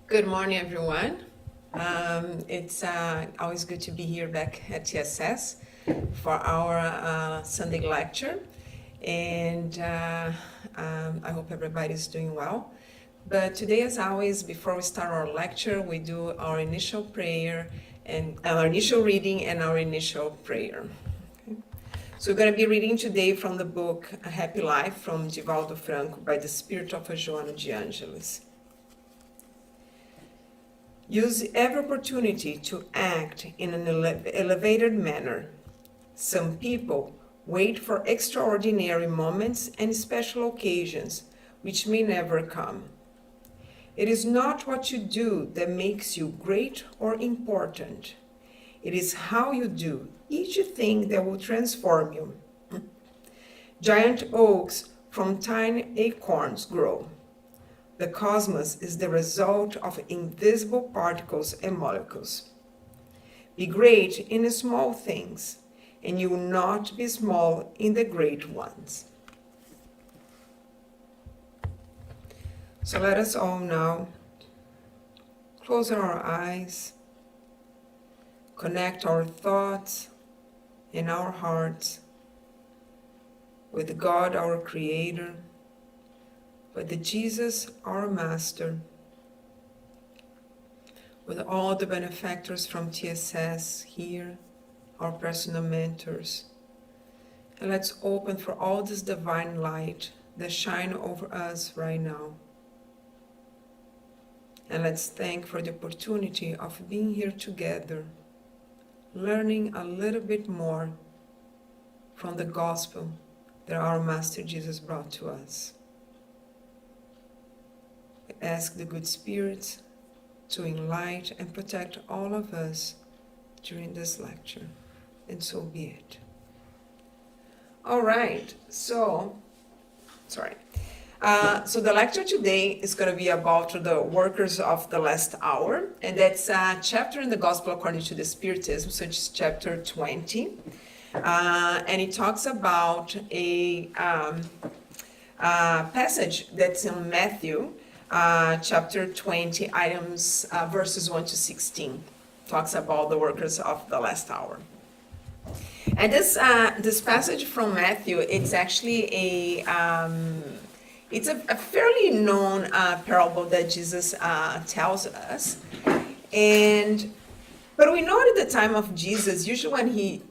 Good morning, everyone. It's always good to be here back at TSS for our Sunday lecture, and I hope everybody's doing well. But today, as always, before we start our lecture, we do our initial prayer and our initial reading and our initial prayer. Okay? So we're going to be reading today from the book A Happy Life from Divaldo Franco by the Spirit of Joana de Angelis. Use every opportunity to act in an elevated manner. Some people wait for extraordinary moments and special occasions which may never come. It is not what you do that makes you great or important. It is how you do each thing that will transform you. Giant oaks from tiny acorns grow. The cosmos is the result of invisible particles and molecules. Be great in the small things, and you will not be small in the great ones. So let us all now close our eyes, connect our thoughts and our hearts with God, our Creator, with Jesus, our Master, with all the benefactors from TSS here, our personal mentors. And let's open for all this divine light that shine over us right now. And let's thank for the opportunity of being here together, learning a little bit more from the gospel that our Master Jesus brought to us. Ask the good spirits to enlighten and protect all of us during this lecture, and so be it. All right, so the lecture today is going to be about the workers of the last hour, and that's a chapter in the Gospel according to the Spiritism, so it's chapter 20, and it talks about a passage that's in Matthew, chapter 20, verses 1 to 16, talks about the workers of the last hour. And this passage from Matthew, it's actually it's a fairly known parable that Jesus tells us, but we know at the time of Jesus, usually when he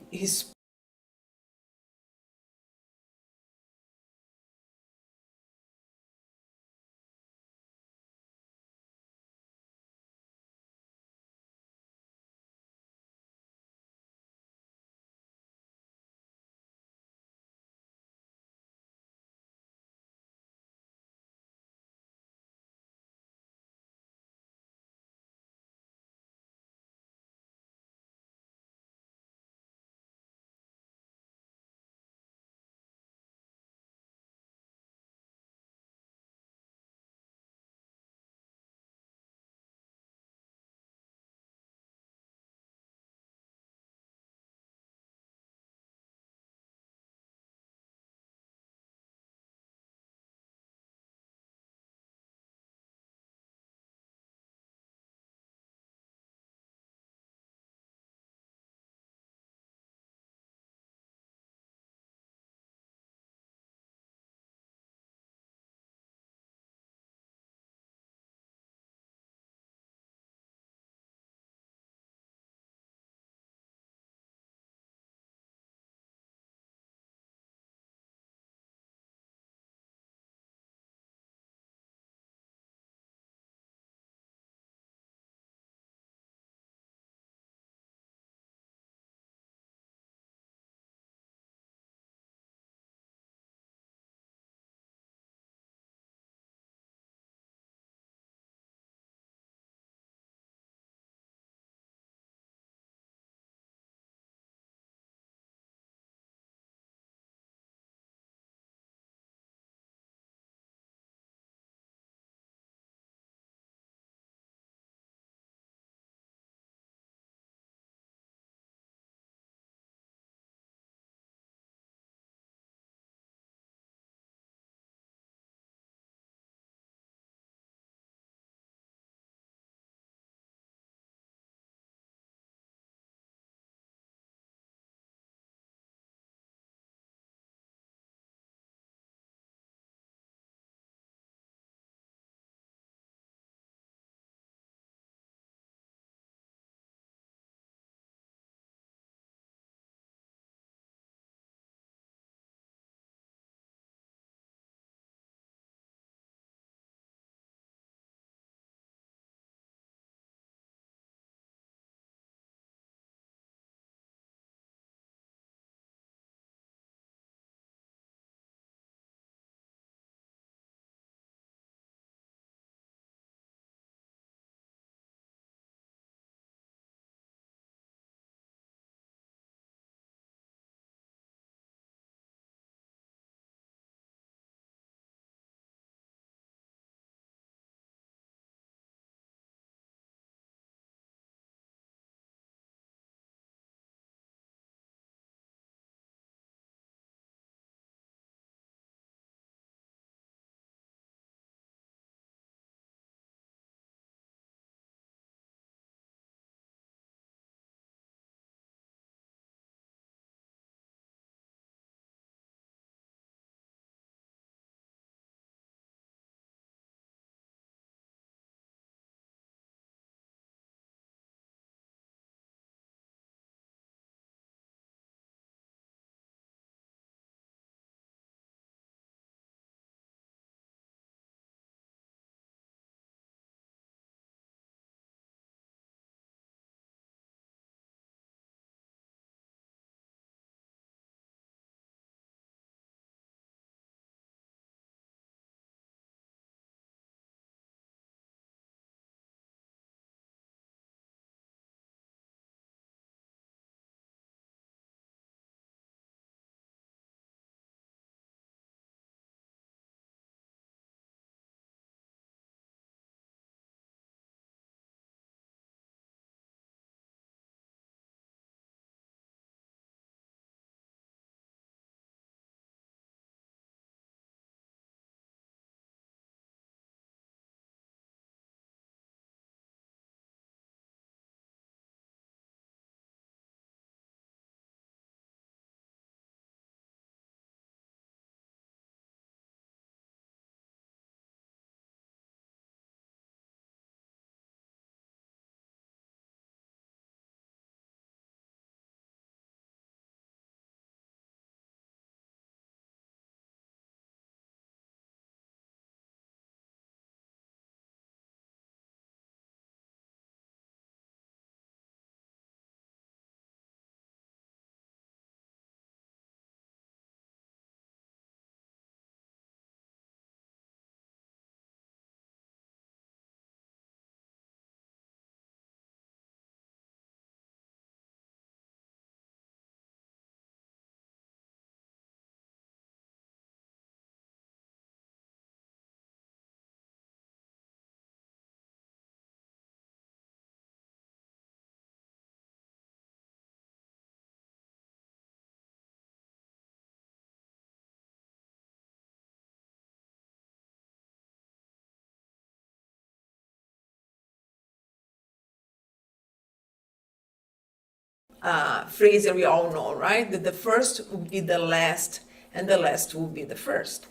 phrase that we all know, right? That the first will be the last, and the last will be the first.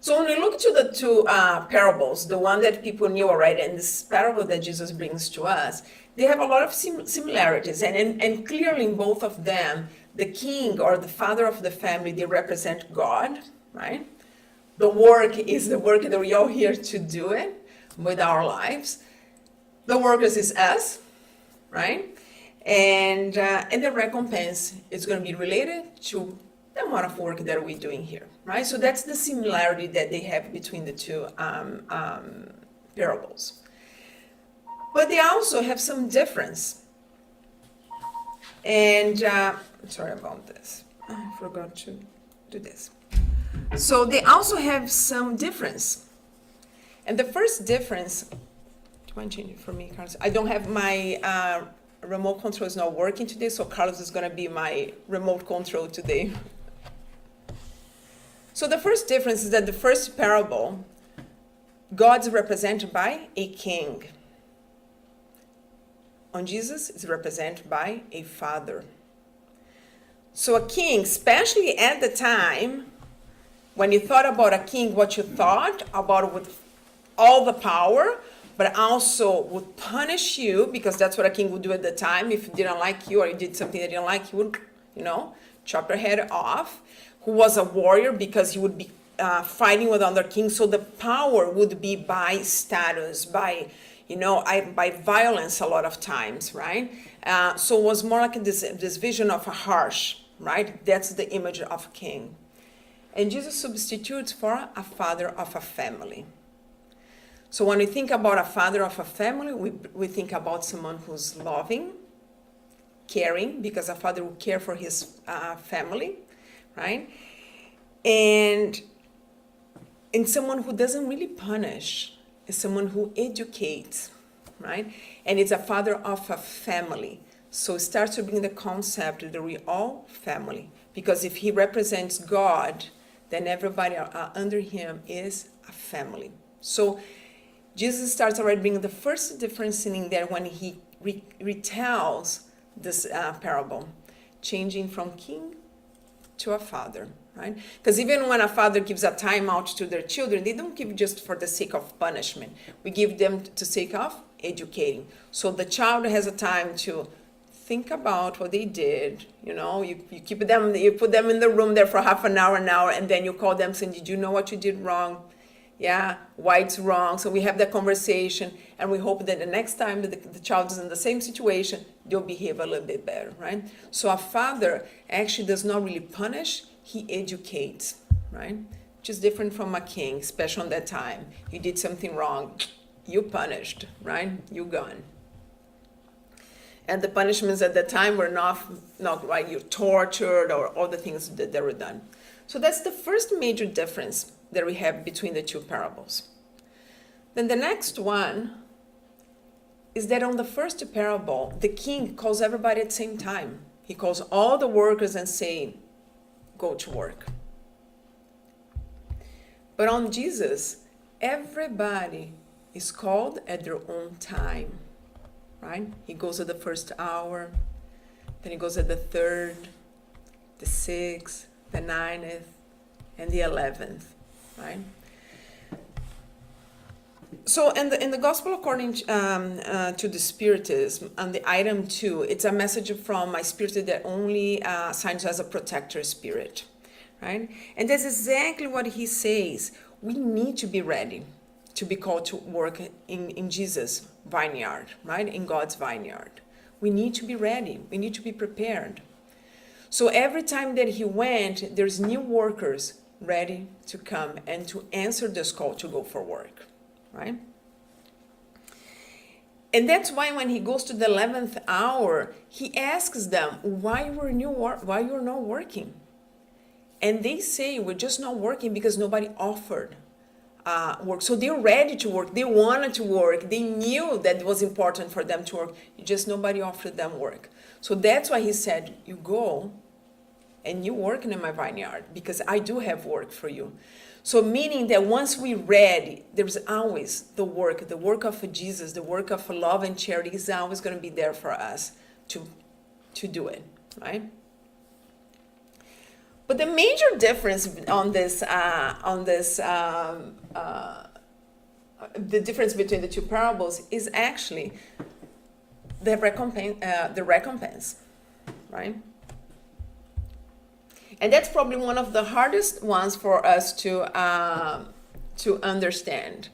So when we look to the two parables, the one that people knew already, and this parable that Jesus brings to us, they have a lot of similarities. And clearly in both of them, the king or the father of the family, they represent God, right? The work is the work that we all here to do it with our lives. The workers is us, right? And the recompense is going to be related to the amount of work that we're doing here, right? So that's the similarity that they have between the two parables. But they also have some difference. And sorry about this. I forgot to do this. So they also have some difference. And the first difference, do you want to change it for me, Carlos? I don't have my remote control is not working today, so Carlos is going to be my remote control today. So the first difference is that the first parable, God's represented by a king. On Jesus is represented by a father. So a king, especially at the time, when you thought about a king, what you thought about with all the power, but also would punish you, because that's what a king would do at the time. If he didn't like you or you did something that he didn't like, he would, chop your head off. Who was a warrior because he would be fighting with other kings. So the power would be by status, by violence a lot of times, right? So it was more like this vision of a harsh, right? That's the image of a king. And Jesus substitutes for a father of a family. So when we think about a father of a family, we think about someone who's loving, caring, because a father will care for his family, right? And someone who doesn't really punish is someone who educates, right? And it's a father of a family. So it starts to bring the concept that we're all family. Because if he represents God, then everybody under him is a family. So Jesus starts already bringing the first difference in there when he retells this parable, changing from king to a father, right? Because even when a father gives a timeout to their children, they don't give just for the sake of punishment. We give them to sake of educating. So the child has a time to think about what they did. You keep them, you put them in the room there for half an hour, and then you call them saying, did you know what you did wrong? Yeah, why it's wrong. So we have that conversation, and we hope that the next time that the child is in the same situation, they'll behave a little bit better, right? So a father actually does not really punish, he educates, right? Which is different from a king, especially on that time. You did something wrong, you punished, right? You gone. And the punishments at that time were not right, you're tortured or all the things that were done. So that's the first major difference that we have between the two parables. Then the next one is that on the first parable, the king calls everybody at the same time. He calls all the workers and say, go to work. But on Jesus, everybody is called at their own time, right? He goes at the first hour, then he goes at the third, the 6th, the 9th, and the 11th, right? So in the Gospel according to the Spiritism, on the item 2, it's a message from my spirit that only signs as a protector spirit, right? And that's exactly what he says. We need to be ready to be called to work in Jesus' vineyard, right? In God's vineyard. We need to be ready. We need to be prepared. So every time that he went, there's new workers ready to come and to answer this call to go for work, right? And that's why when he goes to the 11th hour, he asks them, why you're not working? And they say, we're just not working because nobody offered work. So they're ready to work. They wanted to work. They knew that it was important for them to work. Just nobody offered them work. So that's why he said, you go and you work in my vineyard because I do have work for you. So meaning that once we read, there's always the work of Jesus, the work of love and charity is always going to be there for us to do it, right? But the major difference on this, the difference between the two parables is actually the recompense, right? And that's probably one of the hardest ones for us to understand.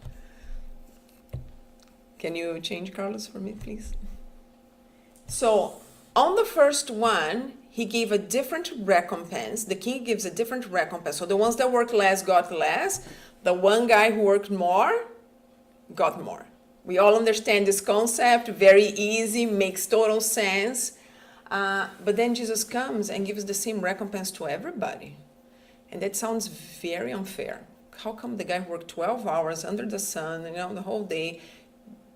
Can you change, Carlos, for me, please? So on the first one, he gave a different recompense. The king gives a different recompense. So the ones that worked less got less. The one guy who worked more got more. We all understand this concept, very easy, makes total sense. But then Jesus comes and gives the same recompense to everybody. And that sounds very unfair. How come the guy who worked 12 hours under the sun, the whole day,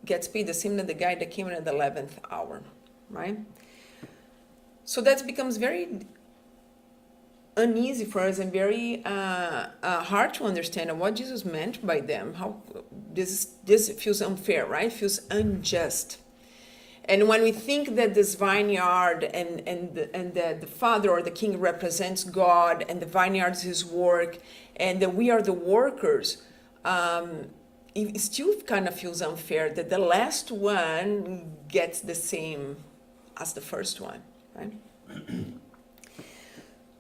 gets paid the same as the guy that came in at the 11th hour, right? So that becomes very uneasy for us and very hard to understand what Jesus meant by them. How this feels unfair, right? Feels unjust. And when we think that this vineyard and the father or the king represents God and the vineyard is his work and that we are the workers, it still kind of feels unfair that the last one gets the same as the first one, right?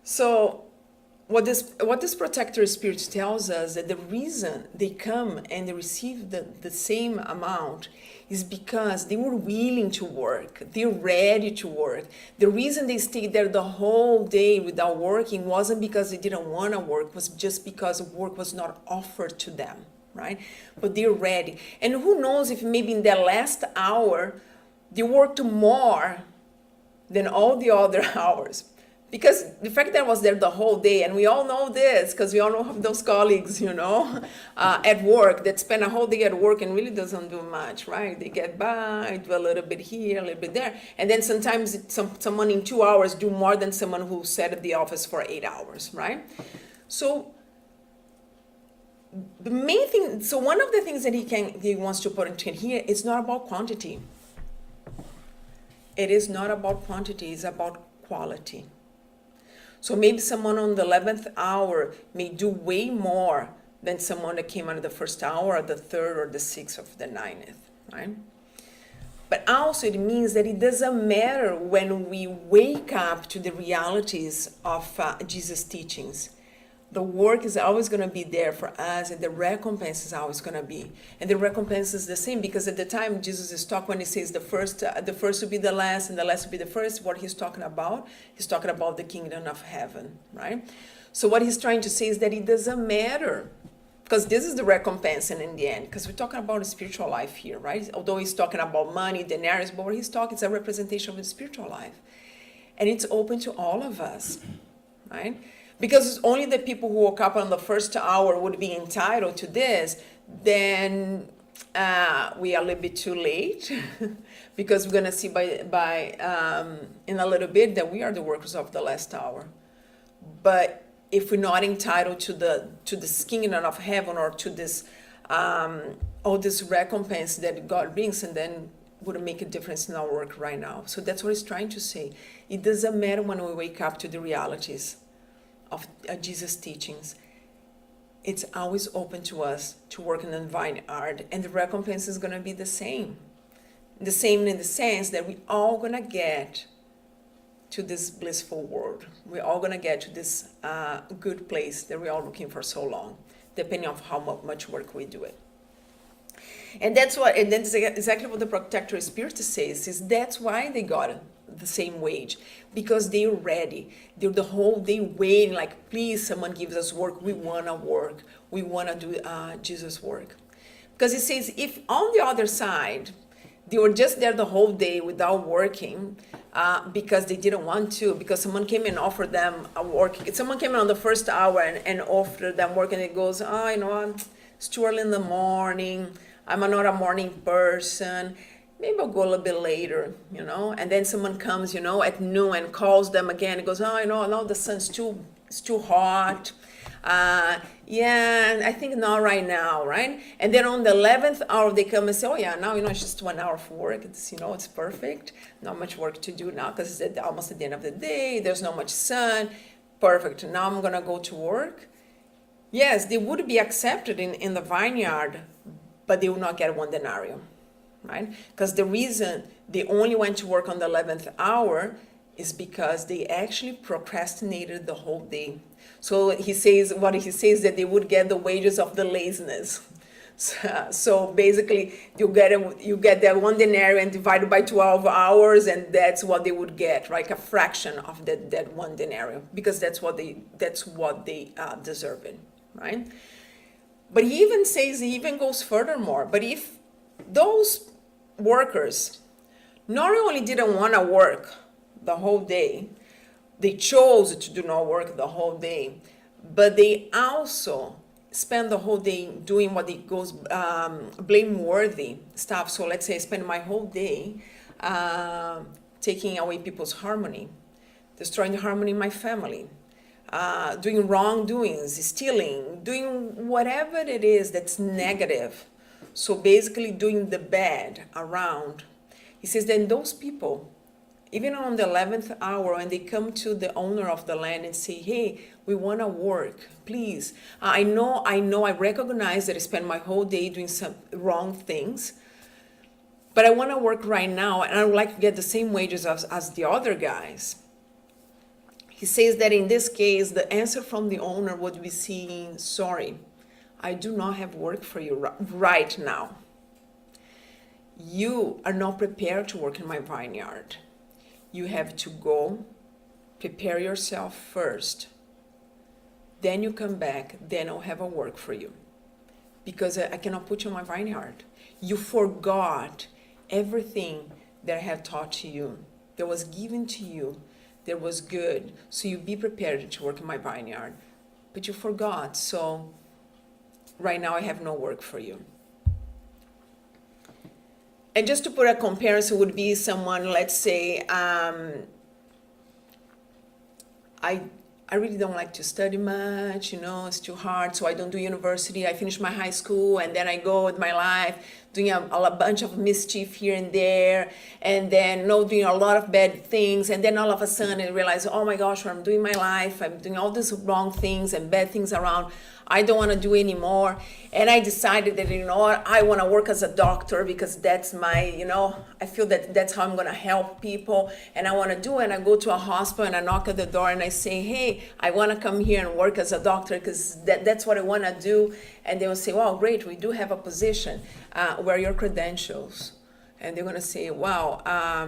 So what this protector spirit tells us that the reason they come and they receive the same amount is because they were willing to work. They're ready to work. The reason they stayed there the whole day without working wasn't because they didn't want to work, was just because work was not offered to them, right? But they're ready. And who knows if maybe in their last hour, they worked more than all the other hours. Because the fact that I was there the whole day, and we all know this, because we all know those colleagues, at work that spend a whole day at work and really doesn't do much, right? They get by, do a little bit here, a little bit there, and then sometimes someone in 2 hours do more than someone who sat at the office for 8 hours, right? So the main thing, so one of the things that he wants to put into here is not about quantity. It is not about quantity, it's about quality. So maybe someone on the 11th hour may do way more than someone that came out of the first hour or the third or the 6th of the 9th, right? But also it means that it doesn't matter when we wake up to the realities of Jesus' teachings. The work is always going to be there for us, and the recompense is always going to be. And the recompense is the same, because at the time Jesus is talking, when he says the first will be the last and the last will be the first, what he's talking about the kingdom of heaven, right? So what he's trying to say is that it doesn't matter, because this is the recompense in the end, because we're talking about a spiritual life here, right? Although he's talking about money, denarius, but what he's talking is a representation of the spiritual life. And it's open to all of us, right? Because it's only the people who woke up on the first hour would be entitled to this, then we are a little bit too late, because we're going to see by in a little bit that we are the workers of the last hour. But if we're not entitled to this kingdom of heaven or to this all this recompense that God brings, and then wouldn't make a difference in our work right now. So that's what he's trying to say. It doesn't matter when we wake up to the realities of Jesus' teachings. It's always open to us to work in the vineyard, and the recompense is going to be the same. The same in the sense that we're all going to get to this blissful world. We're all going to get to this good place that we're all looking for so long, depending on how much work we do it. And that's exactly what the protector spirit says, is that's why they got the same wage, because they're ready. They're the whole day waiting, like, please, someone gives us work. We want to work. We want to do Jesus' work. Because it says, if on the other side, they were just there the whole day without working because they didn't want to, because someone came and offered them a work. Someone came in on the first hour and offered them work, and it goes, it's too early in the morning. I'm not a morning person. Maybe I'll go a little bit later, And then someone comes, at noon and calls them again. It goes, no, the sun's too hot. Yeah, I think not right now, right? And then on the 11th hour, they come and say, oh yeah, now, it's just 1 hour for work. It's perfect. Not much work to do now because it's almost at the end of the day. There's not much sun. Perfect. Now I'm going to go to work. Yes, they would be accepted in the vineyard, but they will not get 1 denarius, right? Because the reason they only went to work on the 11th hour is because they actually procrastinated the whole day. So he says that they would get the wages of the laziness. So basically, you get that 1 denarius and divided by 12 hours, and that's what they would get, like a fraction of that 1 denarius, because that's what they deserve it, right? But he even goes furthermore. But if those workers not only didn't want to work the whole day, they chose to do not work the whole day, but they also spend the whole day doing what it goes blameworthy stuff. So let's say I spend my whole day taking away people's harmony, destroying the harmony in my family, doing wrongdoings, stealing, doing whatever it is that's negative. So basically doing the bad around. He says then those people, even on the 11th hour, when they come to the owner of the land and say, hey, we want to work, please. I recognize that I spend my whole day doing some wrong things, but I want to work right now, and I would like to get the same wages as the other guys. He says that in this case, the answer from the owner would be saying, sorry, I do not have work for you right now. You are not prepared to work in my vineyard. You have to go, prepare yourself first. Then you come back, then I'll have a work for you. Because I cannot put you in my vineyard. You forgot everything that I had taught to you, that was given to you, that was good. So you be prepared to work in my vineyard. But you forgot, so right now I have no work for you. And just to put a comparison would be someone, let's say, I really don't like to study much, it's too hard, so I don't do university. I finish my high school and then I go with my life doing a bunch of mischief here and there, and then doing a lot of bad things, and then all of a sudden I realize, oh my gosh, what I'm doing my life, I'm doing all these wrong things and bad things around. I don't want to do anymore. And I decided that, I want to work as a doctor because that's my, I feel that that's how I'm going to help people. And I want to do it. And I go to a hospital and I knock at the door and I say, hey, I want to come here and work as a doctor because that's what I want to do. And they will say, wow, great, we do have a position. Where are your credentials? And they're going to say, wow, I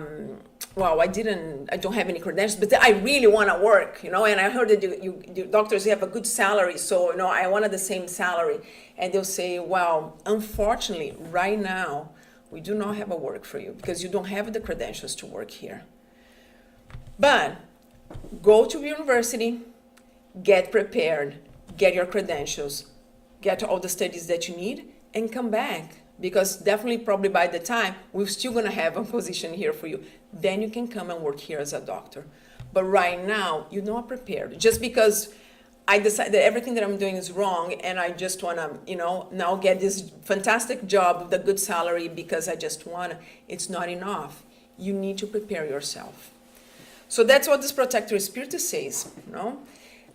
don't have any credentials, but I really want to work, and I heard that you doctors have a good salary, so, I wanted the same salary. And they'll say, well, unfortunately, right now, we do not have a work for you because you don't have the credentials to work here. But go to university, get prepared, get your credentials, get all the studies that you need, and come back. Because definitely, probably by the time, we're still going to have a position here for you. Then you can come and work here as a doctor. But right now, you're not prepared. Just because I decide that everything that I'm doing is wrong, and I just want to, now get this fantastic job with a good salary because I just want to, it's not enough. You need to prepare yourself. So that's what this protector Spiritist says,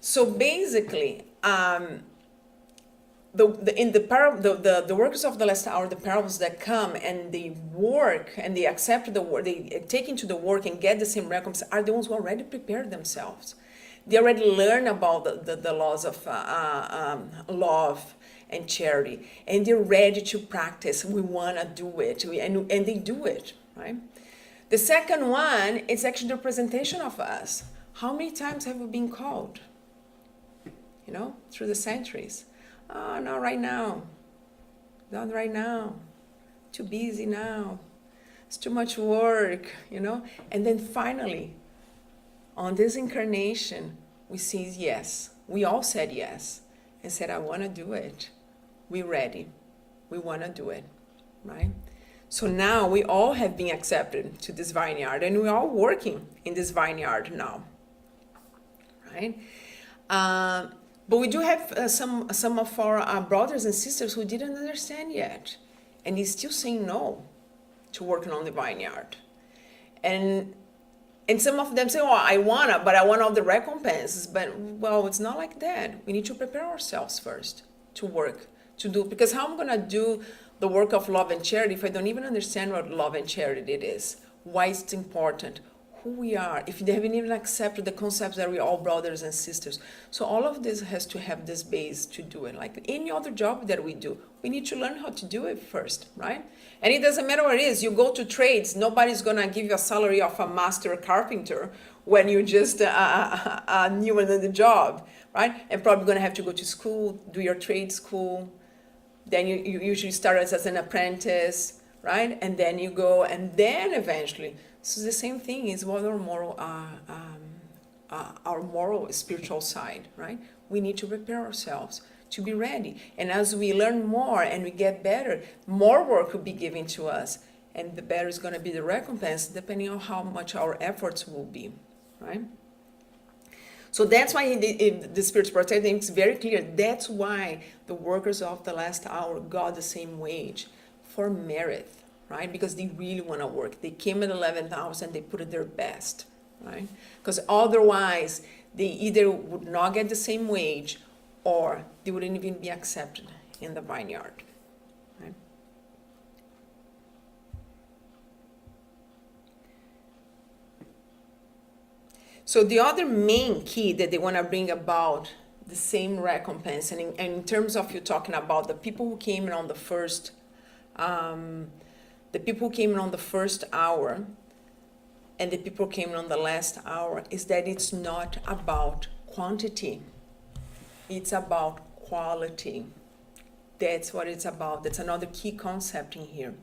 So basically, the workers of the last hour, the parables that come and they work and they accept the work, they take into the work and get the same recompense, are the ones who already prepared themselves. They already learn about the laws of love and charity, and they're ready to practice. We want to do it, and they do it, right? The second one is actually the representation of us. How many times have we been called, through the centuries? Oh, not right now. Not right now. Too busy now. It's too much work, And then finally, on this incarnation, we say yes. We all said yes and said, I want to do it. We're ready. We want to do it, right? So now we all have been accepted to this vineyard, and we're all working in this vineyard now, right? But we do have some of our brothers and sisters who didn't understand yet, and he's still saying no to working on the vineyard. And some of them say, "Oh, I wanna, but I want all the recompenses." But well, it's not like that. We need to prepare ourselves first to work, to do. Because how am I gonna do the work of love and charity if I don't even understand what love and charity it is? Why it's important? Who we are, if they haven't even accepted the concepts that we're all brothers and sisters. So all of this has to have this base to do it. Like any other job that we do, we need to learn how to do it first, right? And it doesn't matter what it is. You go to trades, nobody's gonna give you a salary of a master carpenter when you're just new in the job, right? And probably gonna have to go to school, do your trade school. Then you usually start as an apprentice, right? And then you go, and then eventually. So the same thing is what our moral spiritual side, right? We need to prepare ourselves to be ready. And as we learn more and we get better, more work will be given to us, and the better is going to be the recompense, depending on how much our efforts will be, right? So that's why the Spiritist protect is very clear. That's why the workers of the last hour got the same wage for merit. Right? Because they really want to work. They came at 11th hours and they put it their best, right? Because otherwise, they either would not get the same wage or they wouldn't even be accepted in the vineyard, right? So the other main key that they want to bring about the same recompense, and in terms of you talking about the people who came in on the first hour and the people came in on the last hour, is that it's not about quantity. It's about quality. That's what it's about. That's another key concept in here.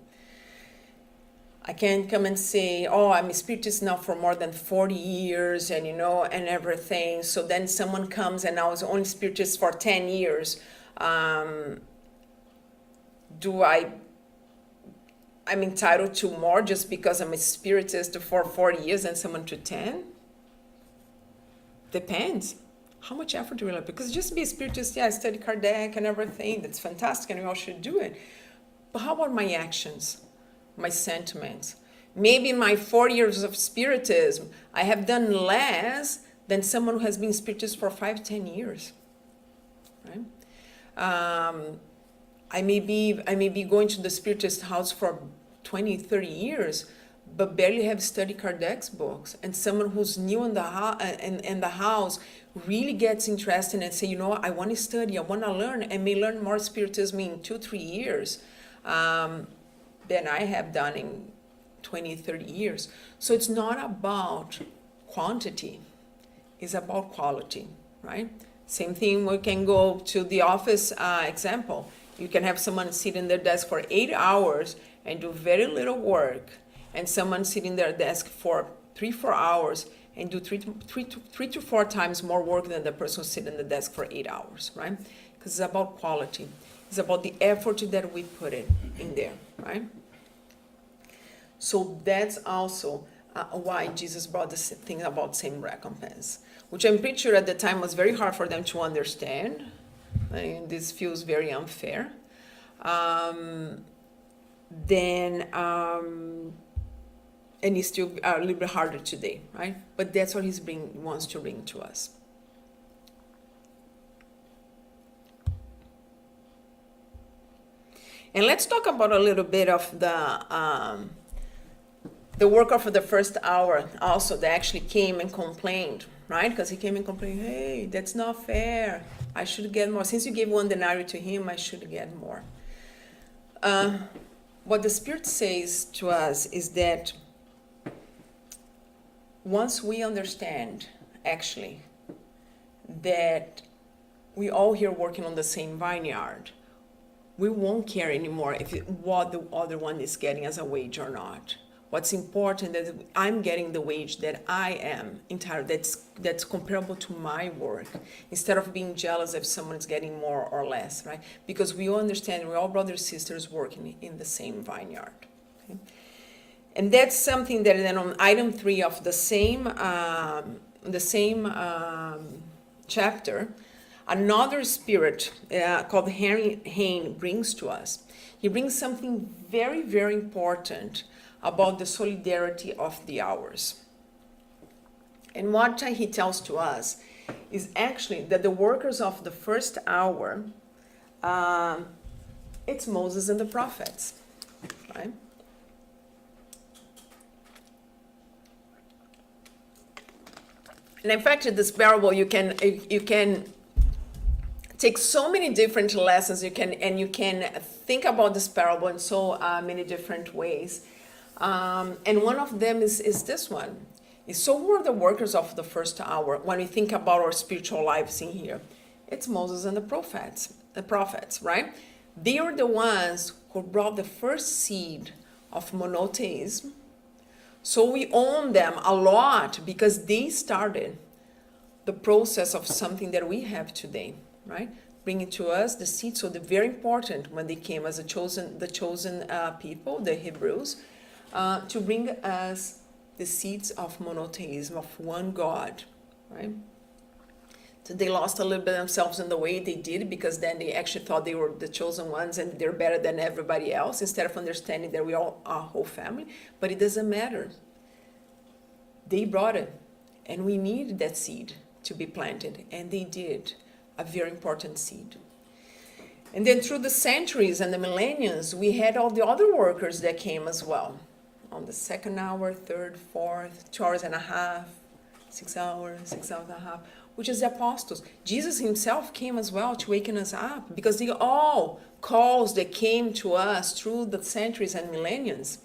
I can't come and say, "Oh, I'm a Spiritist now for more than 40 years and and everything." So then someone comes and I was only Spiritist for 10 years. I'm entitled to more just because I'm a Spiritist for 40 years and someone to 10? Depends. How much effort do we have? Because just be a Spiritist, I study Kardec and everything. That's fantastic and we all should do it. But how about my actions, my sentiments? Maybe in my 40 years of Spiritism, I have done less than someone who has been Spiritist for 5-10 years. Right? I may be going to the Spiritist house for 20-30 years, but barely have studied Kardec's books. And someone who's new in the house really gets interested and say, I want to study, I want to learn, and may learn more Spiritism in 2-3 years than I have done in 20-30 years. So it's not about quantity, it's about quality, right? Same thing, we can go to the office example. You can have someone sit in their desk for 8 hours and do very little work, and someone sit in their desk for 3-4 hours and do three to four times more work than the person who sit in the desk for 8 hours, right? Because it's about quality. It's about the effort that we put in there, right? So that's also why Jesus brought this thing about same recompense, which I'm pretty sure at the time was very hard for them to understand. And this feels very unfair. And it's still a little bit harder today, right? But that's what he wants to bring to us. And let's talk about a little bit of the worker for the first hour also that actually came and complained, right? Because he came and complained, "Hey, that's not fair. I should get more. Since you gave 1 denarii to him, I should get more." What the Spirit says to us is that once we understand, actually, that we all here working on the same vineyard, we won't care anymore what the other one is getting as a wage or not. What's important is that I'm getting the wage that I am entitled, that's comparable to my work, instead of being jealous if someone's getting more or less, right? Because we all understand we're all brothers and sisters working in the same vineyard. Okay? And that's something that then on item 3 of the same chapter, another spirit called Henry Hain brings to us. He brings something very, very important about the solidarity of the hours. And what he tells to us is actually that the workers of the first hour, it's Moses and the prophets, right? And in fact, in this parable, you can take so many different lessons. You can think about this parable in so many different ways. And one of them is this one. So who are the workers of the first hour when we think about our spiritual lives in here? It's Moses and the prophets, right? They are the ones who brought the first seed of monotheism. So we own them a lot because they started the process of something that we have today, right? Bringing to us the seed. So they're very important when they came as the chosen people, the Hebrews, to bring us the seeds of monotheism, of one God, right? So they lost a little bit themselves in the way they did, because then they actually thought they were the chosen ones and they're better than everybody else, instead of understanding that we all are a whole family. But it doesn't matter. They brought it, and we needed that seed to be planted, and they did, a very important seed. And then through the centuries and the millenniums, we had all the other workers that came as well. On the second hour, third, fourth, 2 hours and a half, 6 hours, 6 hours and a half, which is the apostles. Jesus himself came as well to waken us up, because they all calls that came to us through the centuries and millenniums.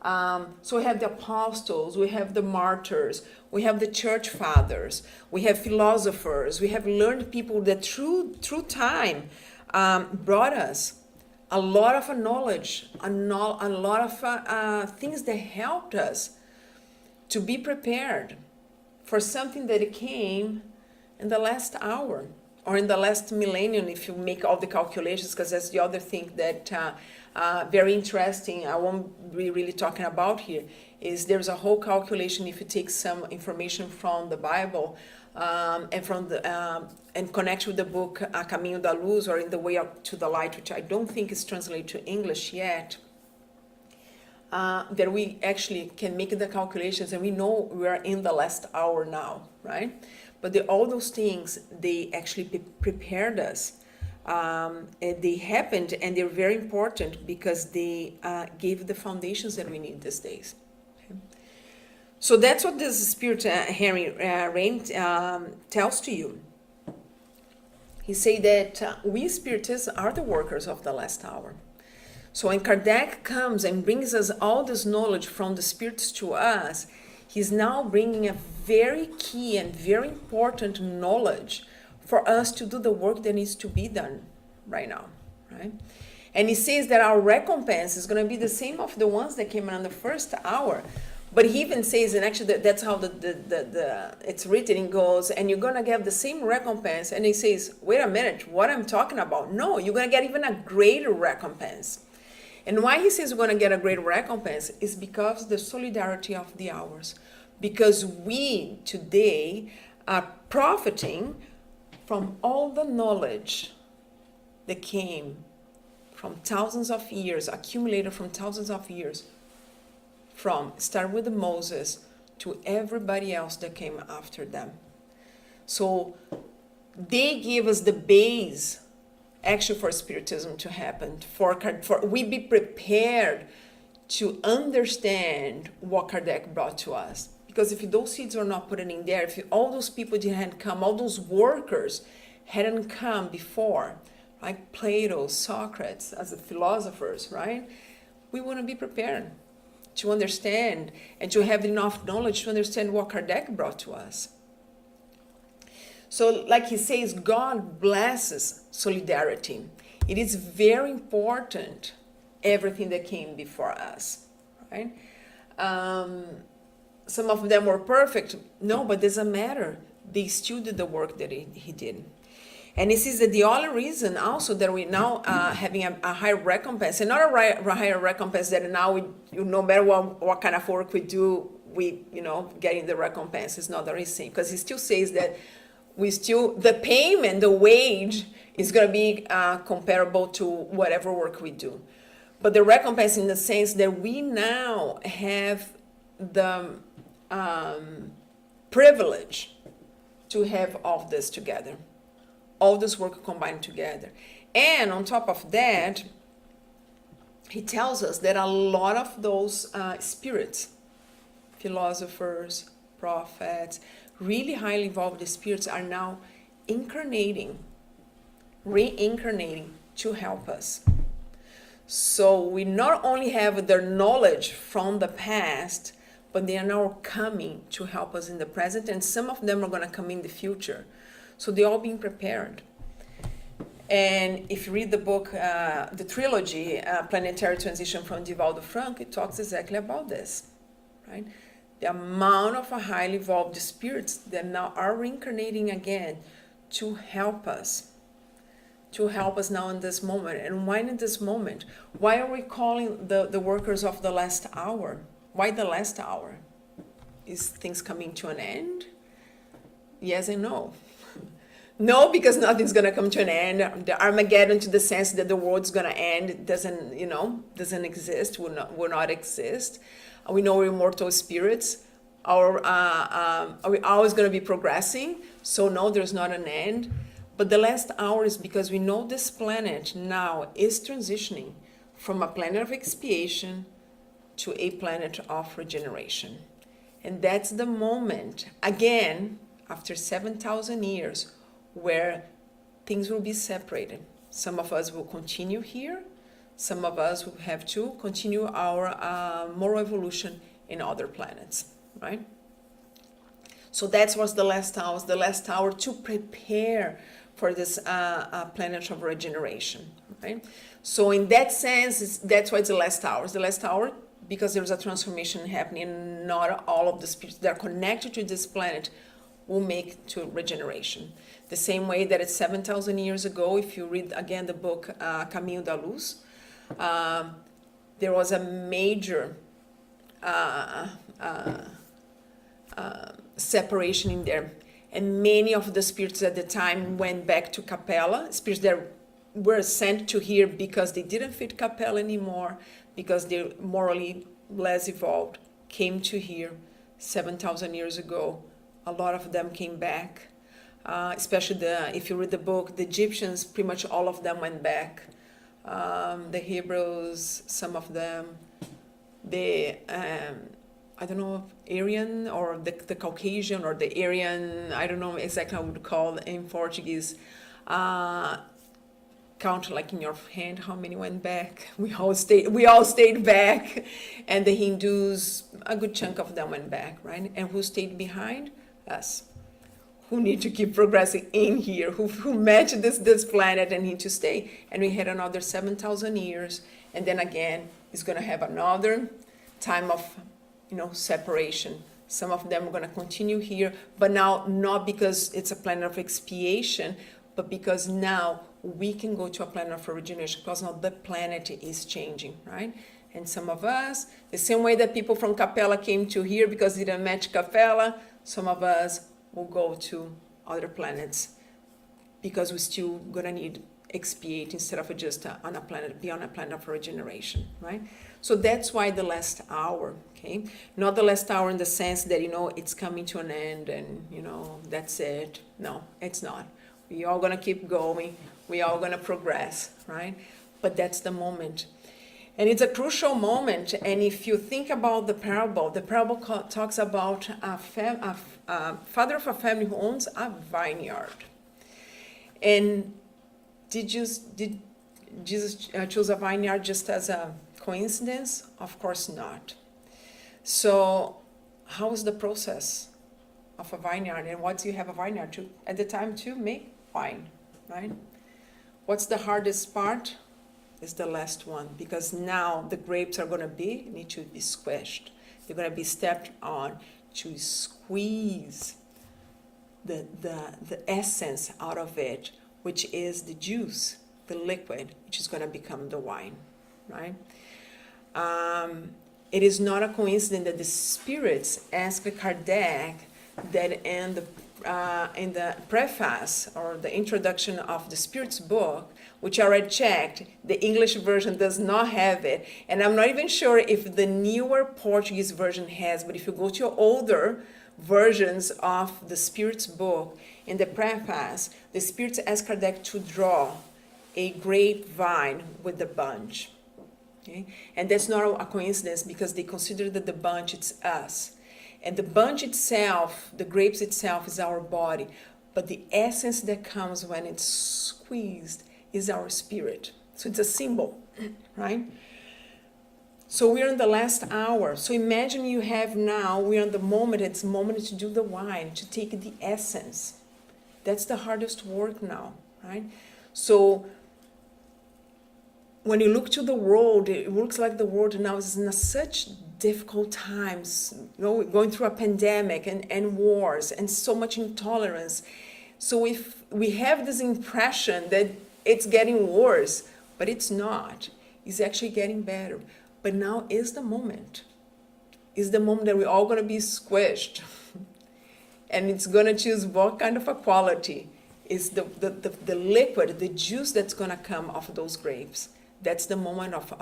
So we have the apostles, we have the martyrs, we have the church fathers, we have philosophers, we have learned people that through time brought us a lot of knowledge, a lot of things that helped us to be prepared for something that came in the last hour or in the last millennium, if you make all the calculations, because that's the other thing that very interesting, I won't be really talking about here, is there's a whole calculation if you take some information from the Bible and from the and connect with the book A Caminho da Luz, or In the Way Up to the Light, which I don't think is translated to English yet, that we actually can make the calculations and we know we are in the last hour now, right? But all those things, they actually prepared us. And they happened, and they're very important because they gave the foundations that we need these days. Okay? So that's what this Spirit Henry Rain tells to you. He say that we Spiritists are the workers of the last hour. So when Kardec comes and brings us all this knowledge from the spirits to us, he's now bringing a very key and very important knowledge for us to do the work that needs to be done right now, right? And he says that our recompense is going to be the same of the ones that came in on the first hour. But he even says, and actually that's how it's written, it goes, and you're going to get the same recompense. And he says, wait a minute, what I'm talking about? No, you're going to get even a greater recompense. And why he says we're going to get a greater recompense is because the solidarity of the hours. Because we today are profiting from all the knowledge that came from thousands of years, accumulated from thousands of years, from start with Moses to everybody else that came after them. So they give us the base actually for Spiritism to happen, for we be prepared to understand what Kardec brought to us. Because if those seeds are not put in there, if all those people didn't come, all those workers hadn't come before, like Plato, Socrates, as the philosophers, right? We wouldn't be prepared to understand and to have enough knowledge to understand what Kardec brought to us. So like he says, God blesses solidarity. It is very important, everything that came before us, right? Some of them were perfect. No, but it doesn't matter. They still did the work that he did. And he says that the only reason also that we're now having a higher recompense, and not a higher recompense that now we, no matter what kind of work we do, we, getting the recompense is not the same. Because he still says that the payment, the wage is going to be comparable to whatever work we do. But the recompense in the sense that we now have the privilege to have all this together, all this work combined together. And on top of that, he tells us that a lot of those spirits, philosophers, prophets, really highly evolved spirits are now reincarnating to help us. So we not only have their knowledge from the past, but they are now coming to help us in the present, and some of them are going to come in the future. So they're all being prepared. And if you read the book, the trilogy, Planetary Transition from Divaldo Franco, it talks exactly about this, right? The amount of highly evolved spirits that now are reincarnating again to help us now in this moment. And why in this moment? Why are we calling the workers of the last hour? Why the last hour? Is things coming to an end? Yes and no. No, because nothing's going to come to an end. The Armageddon, to the sense that the world's going to end, doesn't exist, will not exist. We know we're immortal spirits. We're always going to be progressing. So no, there's not an end. But the last hour is because we know this planet now is transitioning from a planet of expiation to a planet of regeneration. And that's the moment, again, after 7,000 years, where things will be separated. Some of us will continue here. Some of us will have to continue our moral evolution in other planets, right? So that's what's the last hour to prepare for this planet of regeneration, right? So in that sense, that's why it's the last hour. It's the last hour because there's a transformation happening, and not all of the spirits that are connected to this planet will make to regeneration. The same way that it's 7,000 years ago, if you read again the book Caminho da Luz, there was a major separation in there. And many of the spirits at the time went back to Capella, spirits that were sent to here because they didn't fit Capella anymore, because they're morally less evolved, came to here 7,000 years ago. A lot of them came back, especially if you read the book, the Egyptians, pretty much all of them went back. The Hebrews, some of them, I don't know if Aryan or the Caucasian or the Aryan, I don't know exactly how I would call it in Portuguese. Count like in your hand how many went back. We all stayed back, and the Hindus, a good chunk of them went back, right? And who stayed behind? Us, who need to keep progressing in here, who match this planet and need to stay. And we had another 7,000 years, and then again, it's going to have another time of separation. Some of them are going to continue here, but now not because it's a planet of expiation, but because now we can go to a planet of regeneration, because now the planet is changing, right? And some of us, the same way that people from Capella came to here because they didn't match Capella, some of us will go to other planets because we're still going to need expiate instead of just on a planet, be on a planet of regeneration, right? So that's why the last hour, okay? Not the last hour in the sense that, it's coming to an end and, that's it. No, it's not. We all going to keep going. We all going to progress, right? But that's the moment. And it's a crucial moment. And if you think about the parable talks about a father of a family who owns a vineyard. And did Jesus choose a vineyard just as a coincidence? Of course not. So how is the process of a vineyard? And what do you have a vineyard to at the time to make wine, right? What's the hardest part? Is the last one, because now the grapes are going to need to be squished. They're going to be stepped on to squeeze the essence out of it, which is the juice, the liquid, which is going to become the wine, right? It is not a coincidence that the spirits asked Kardec that in preface or the introduction of the Spiritist book, which I already checked, the English version does not have it. And I'm not even sure if the newer Portuguese version has, but if you go to your older versions of the Spiritist book, in the preface, the Spirit asks Kardec to draw a grapevine with the bunch. Okay? And that's not a coincidence, because they consider that the bunch, it's us. And the bunch itself, the grapes itself, is our body. But the essence that comes when it's squeezed is our spirit. So it's a symbol, right? So we're in the last hour. So imagine you have now, we're in the moment, it's the moment to do the wine, to take the essence. That's the hardest work now, right? So when you look to the world, it looks like the world now is in such difficult times, going through a pandemic and wars and so much intolerance. So if we have this impression that it's getting worse, but it's not. It's actually getting better. But now is the moment. Is the moment that we're all going to be squished. And it's going to choose what kind of a quality is the liquid, the juice that's going to come off of those grapes. That's the moment of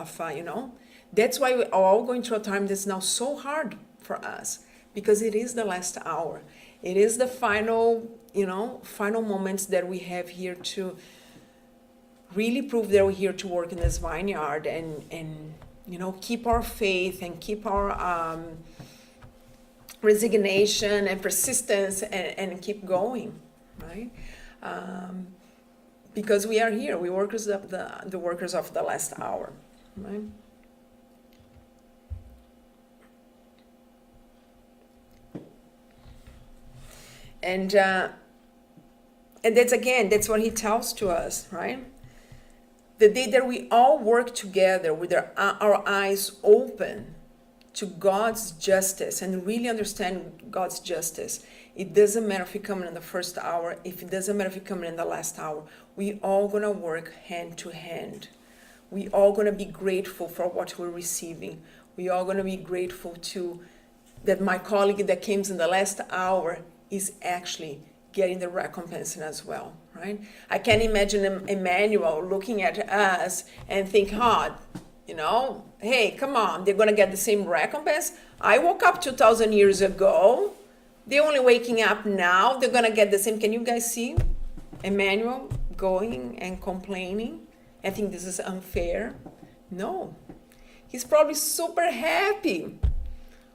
That's why we're all going through a time that's now so hard for us, because it is the last hour. It is the final moments that we have here to really prove that we're here to work in this vineyard and keep our faith and keep our resignation and persistence and keep going, right? Because we are here, we workers of the workers of the last hour, right? And that's what he tells to us, right? The day that we all work together with our eyes open to God's justice and really understand God's justice. It doesn't matter if you come in the first hour, if it doesn't matter if you come in the last hour, we all gonna work hand to hand. We all gonna be grateful for what we're receiving. We all gonna be grateful to that my colleague that came in the last hour is actually getting the recompense as well, right? I can imagine Emmanuel looking at us and think, hey, come on, they're gonna get the same recompense. I woke up 2,000 years ago. They're only waking up now. They're gonna get the same. Can you guys see Emmanuel going and complaining? I think this is unfair. No, he's probably super happy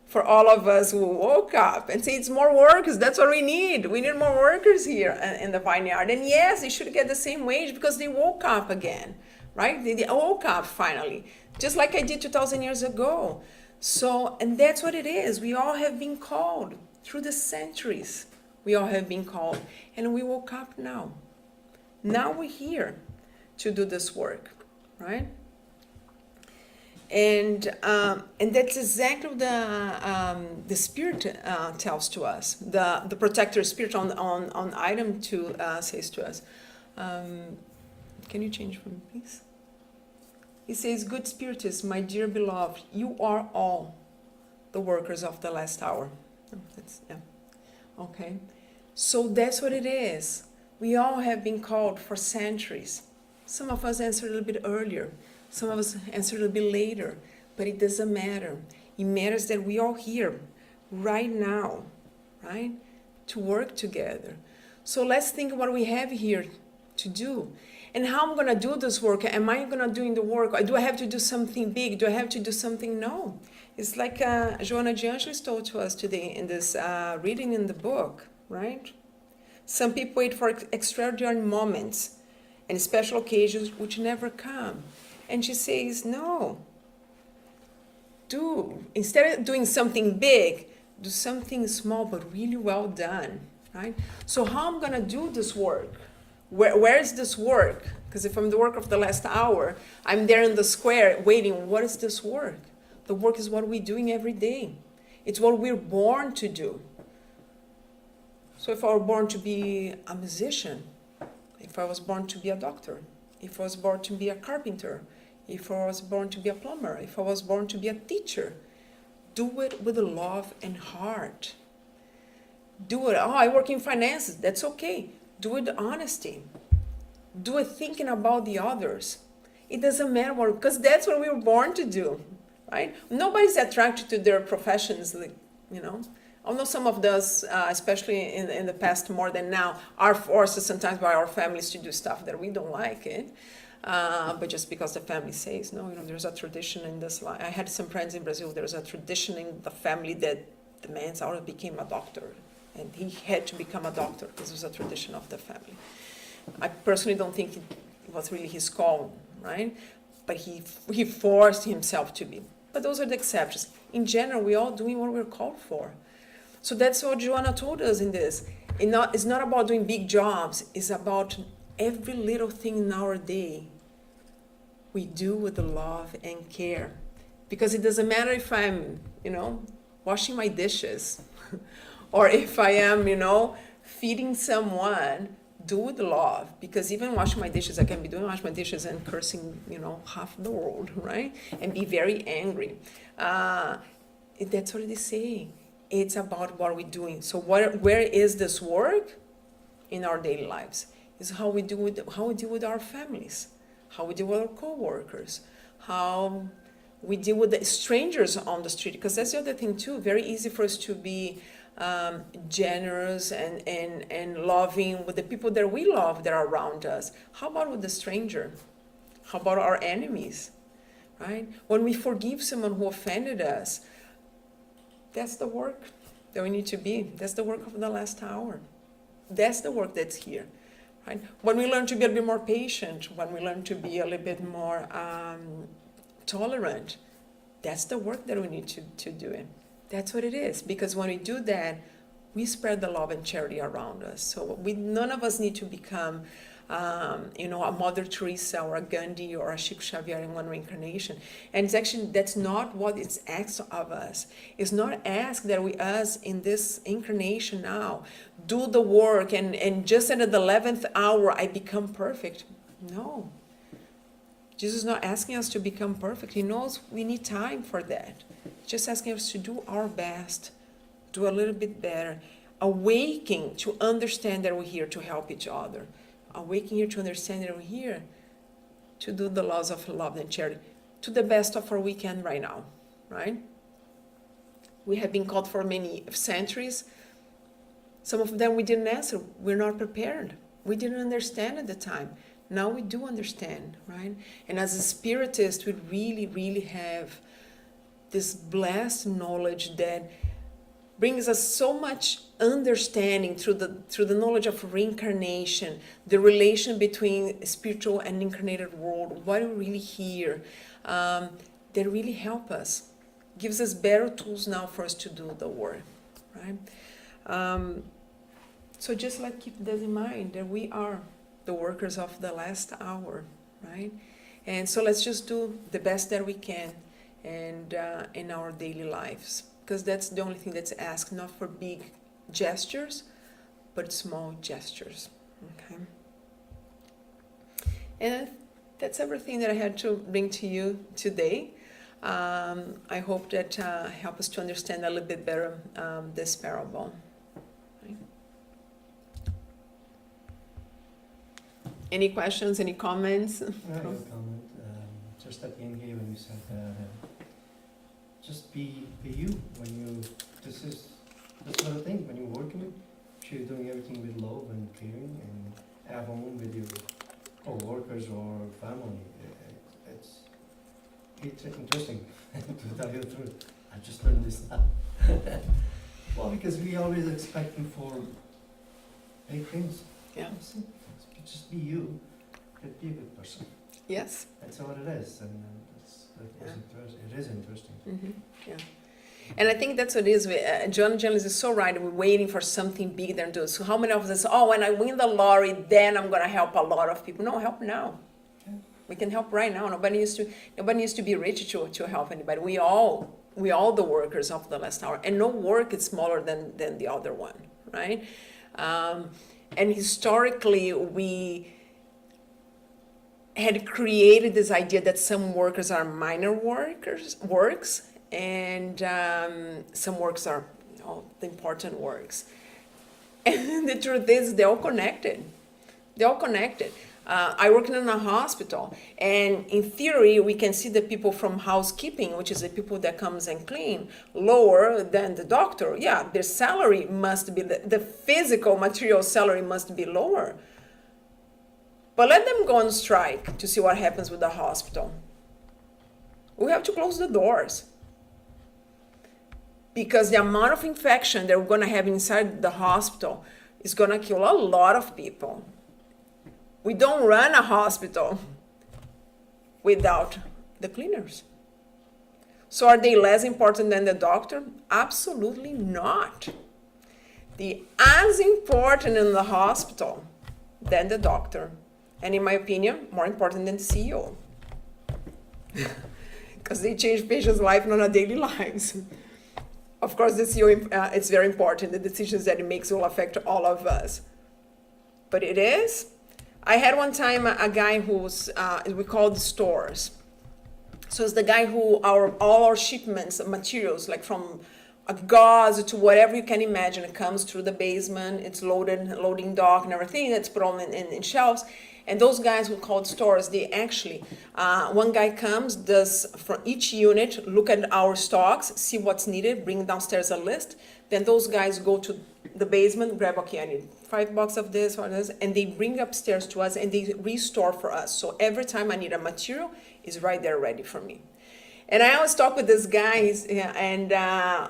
for all of us who woke up and say it's more workers. That's what we need. We need more workers here in the vineyard. And yes, they should get the same wage because they woke up again, right? They woke up finally, just like I did 2,000 years ago. So, and that's what it is. We all have been called through the centuries. We all have been called, and we woke up now. Now we're here to do this work, right? And that's exactly what the Spirit tells to us. The protector Spirit on item 2 says to us. Can you change for me, please? He says, "Good Spiritist, my dear beloved, you are all the workers of the last hour." Okay. So that's what it is. We all have been called for centuries. Some of us answered a little bit earlier. Some of us answered a little bit later. But it doesn't matter. It matters that we are here right now, right? To work together. So let's think what we have here to do. And how I'm going to do this work. Am I going to do the work? Or do I have to do something big? Do I have to do something? No. It's like Joana de Angelis told to us today in this reading in the book, right? Some people wait for extraordinary moments and special occasions which never come. And she says, no. Instead of doing something big, do something small but really well done, right? So how I'm going to do this work? Where is this work? Because if I'm the work of the last hour, I'm there in the square waiting. What is this work? The work is what we're doing every day. It's what we're born to do. So if I were born to be a musician, if I was born to be a doctor, if I was born to be a carpenter, if I was born to be a plumber, if I was born to be a teacher, do it with love and heart. Do it. Oh, I work in finances. That's okay. Do it with honesty. Do it thinking about the others. It doesn't matter what, because that's what we were born to do, right? Nobody's attracted to their professions, like, you know. Although some of us, especially in the past more than now, are forced sometimes by our families to do stuff that we don't like it. But just because the family says, no, you know, there's a tradition in this life. I had some friends in Brazil, there's a tradition in the family that the man's already became a doctor. And he had to become a doctor because it was a tradition of the family. I personally don't think it was really his call, right? But he forced himself to be. But those are the exceptions. In general, we're all doing what we're called for. So that's what Joanna told us in this. It's not about doing big jobs. It's about every little thing in our day we do with love and care. Because it doesn't matter if I'm, you know, washing my dishes or if I am, you know, feeding someone, do with love. Because even washing my dishes, I can be doing washing my dishes and cursing, you know, half the world, right? And be very angry. That's what it is saying. It's about what we're doing. So where is this work? In our daily lives. Is how we deal with our families, how we deal with our co-workers, how we deal with the strangers on the street. Because that's the other thing too. Very easy for us to be generous and loving with the people that we love that are around us. How about with the stranger? How about our enemies? Right? When we forgive someone who offended us, that's the work that we need to be. That's the work of the last hour. That's the work that's here. Right? When we learn to be a little bit more patient, when we learn to be a little bit more tolerant, that's the work that we need to do it. That's what it is. Because when we do that, we spread the love and charity around us. So none of us need to become you know, a Mother Teresa or a Gandhi or a Chico Xavier in one reincarnation. And it's actually, that's not what it's asked of us. It's not asked that we, us in this incarnation now, do the work and just at the 11th hour I become perfect. No. Jesus is not asking us to become perfect. He knows we need time for that. Just asking us to do our best, do a little bit better, awaking to understand that we're here to help each other. Awakening here to understand that we're here to do the laws of love and charity to the best of our we can right now, right? We have been called for many centuries. Some of them we didn't answer. We're not prepared. We didn't understand at the time. Now we do understand, right? And as a Spiritist, we really, really have this blessed knowledge that brings us so much understanding through the knowledge of reincarnation, the relation between spiritual and incarnated world, what we really hear, that really help us, gives us better tools now for us to do the work, right? So just like keep this in mind, that we are the workers of the last hour, right? And so let's just do the best that we can and in our daily lives. Because that's the only thing that's asked, not for big gestures, but small gestures, okay? And that's everything that I had to bring to you today. I hope that help us to understand a little bit better this parable. Right? Any questions, any comments? I have a comment. Just at the end here when you said just be you when you, this is sort of thing, when you're working, you're doing everything with love and caring and at home with your co-workers or family. It's interesting to tell you the truth. I just learned this now. Well, because we always expecting for big things. Yeah. Just be you, but be a good person. Yes. That's what it is, and it is interesting. Mm-hmm. Yeah. And I think that's what it is. John Jones is so right. We're waiting for something big than do. So how many of us, when I win the lottery, then I'm going to help a lot of people. No, help now. Yeah. We can help right now. Nobody needs to be rich to help anybody. We all the workers of the last hour. And no work is smaller than the other one, right? And historically, we had created this idea that some workers are minor works, and some works are the important works. And the truth is, they're all connected. They're all connected. I work in a hospital, and in theory, we can see the people from housekeeping, which is the people that comes and clean, lower than the doctor. Yeah, their salary must be, the physical material salary must be lower. But let them go on strike to see what happens with the hospital. We have to close the doors. Because the amount of infection that we're going to have inside the hospital is going to kill a lot of people. We don't run a hospital without the cleaners. So are they less important than the doctor? Absolutely not. They're as important in the hospital than the doctor. And in my opinion, more important than the CEO. Because they change patients' lives on a daily lives. Of course, the CEO, it's very important. The decisions that it makes will affect all of us. But it is. I had one time a guy who's, we call the stores. So it's the guy who all our shipments of materials, like from a gauze to whatever you can imagine, it comes through the basement, it's loading dock and everything, that's put on in shelves. And those guys we call stores, they actually, one guy comes, does for each unit, look at our stocks, see what's needed, bring downstairs a list. Then those guys go to the basement, grab, okay, I need $5 of this or this, and they bring upstairs to us and they restore for us. So every time I need a material, it's right there ready for me. And I always talk with this guy, and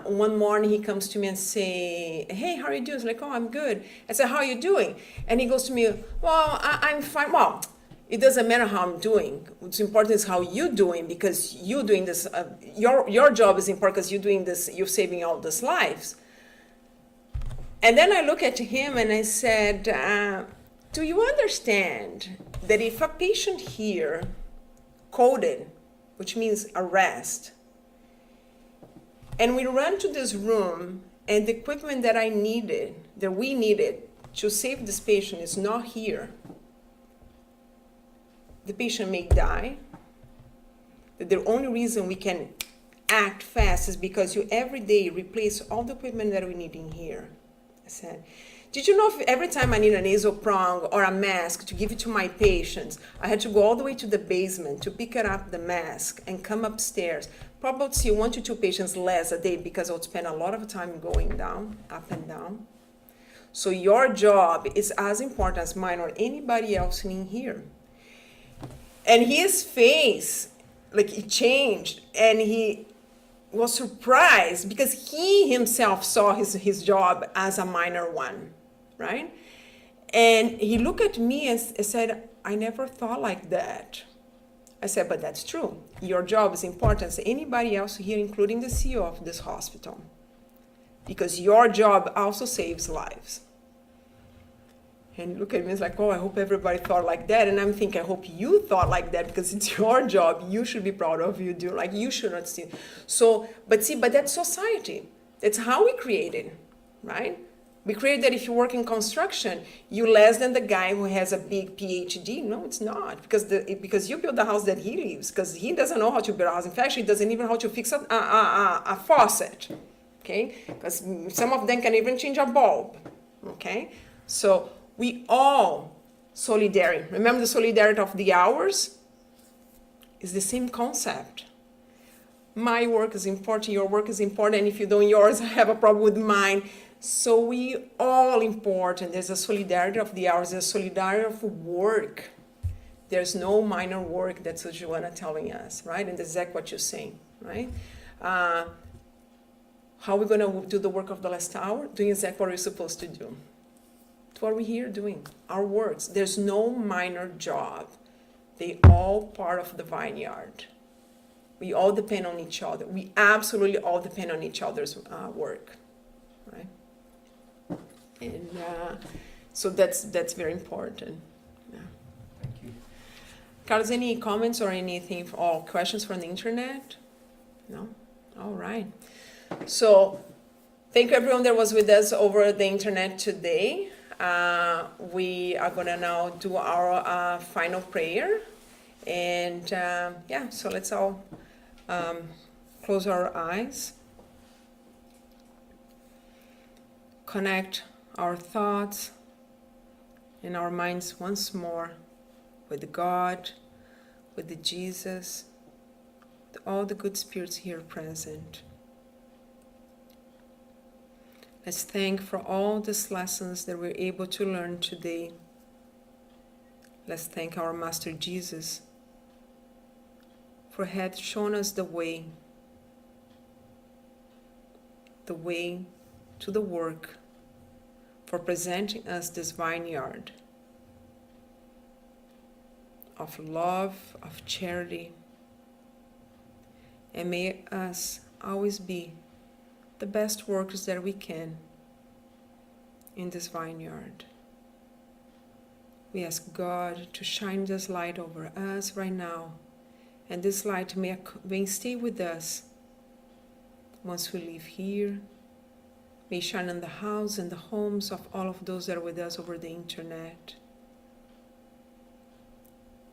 one morning he comes to me and say, hey, how are you doing? He's like, oh, I'm good. I said, how are you doing? And he goes to me, well, I'm fine. Well, it doesn't matter how I'm doing. What's important is how you're doing, because you're doing this, your job is important because you're doing this, you're saving all these lives. And then I look at him and I said, do you understand that if a patient here coded, which means arrest, and we run to this room and the equipment that we needed to save this patient is not here, the patient may die. That the only reason we can act fast is because you every day replace all the equipment that we need in here. I said, did you know if every time I need a nasal prong or a mask to give it to my patients, I had to go all the way to the basement to pick it up, the mask, and come upstairs? Probably see 1 to 2 patients less a day because I would spend a lot of time going down, up and down. So your job is as important as mine or anybody else in here. And his face, like, it changed, and he was surprised because he himself saw his job as a minor one, right? And he looked at me and said, I never thought like that. I said, but that's true. Your job is important as anybody else here, including the CEO of this hospital, because your job also saves lives. And look at me, it's like, oh, I hope everybody thought like that. And I'm thinking, I hope you thought like that because it's your job. You should be proud of you do. Like, you should not see. So, but that's society. That's how we created, right? We created that if you work in construction, you're less than the guy who has a big PhD. No, it's not. Because you build the house that he lives. Because he doesn't know how to build a house. In fact, he doesn't even know how to fix a faucet. Okay? Because some of them can even change a bulb. Okay? So, we all solidarity. Remember the solidarity of the hours? It's the same concept. My work is important, your work is important, and if you don't yours, I have a problem with mine. So we all important. There's a solidarity of the hours, there's a solidarity of work. There's no minor work, that's what Joanna telling us, right? And that's exactly what you're saying, right? How are we gonna do the work of the last hour? Doing exactly what we're supposed to do. That's what we're here doing, our works. There's no minor job. They all part of the vineyard. We all depend on each other. We absolutely all depend on each other's work, right? And so that's very important. Yeah. Thank you. Carlos, any comments or anything or questions from the internet? No? All right. So thank you everyone that was with us over the internet today. We are going to now do our final prayer. And so let's all close our eyes. Connect our thoughts and our minds once more with God, with the Jesus, all the good spirits here present. Let's thank for all these lessons that we're able to learn today. Let's thank our Master Jesus for had shown us the way to the work, for presenting us this vineyard of love, of charity, and may us always be the best workers that we can in this vineyard. We ask God to shine this light over us right now, and this light may stay with us once we leave here. May shine in the house and the homes of all of those that are with us over the internet.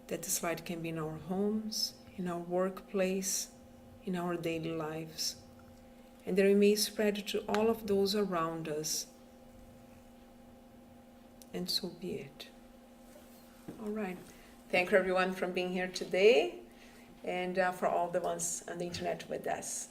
That this light can be in our homes, in our workplace, in our daily lives, and that it may spread to all of those around us. And so be it. All right. Thank you everyone for being here today, and for all the ones on the internet with us.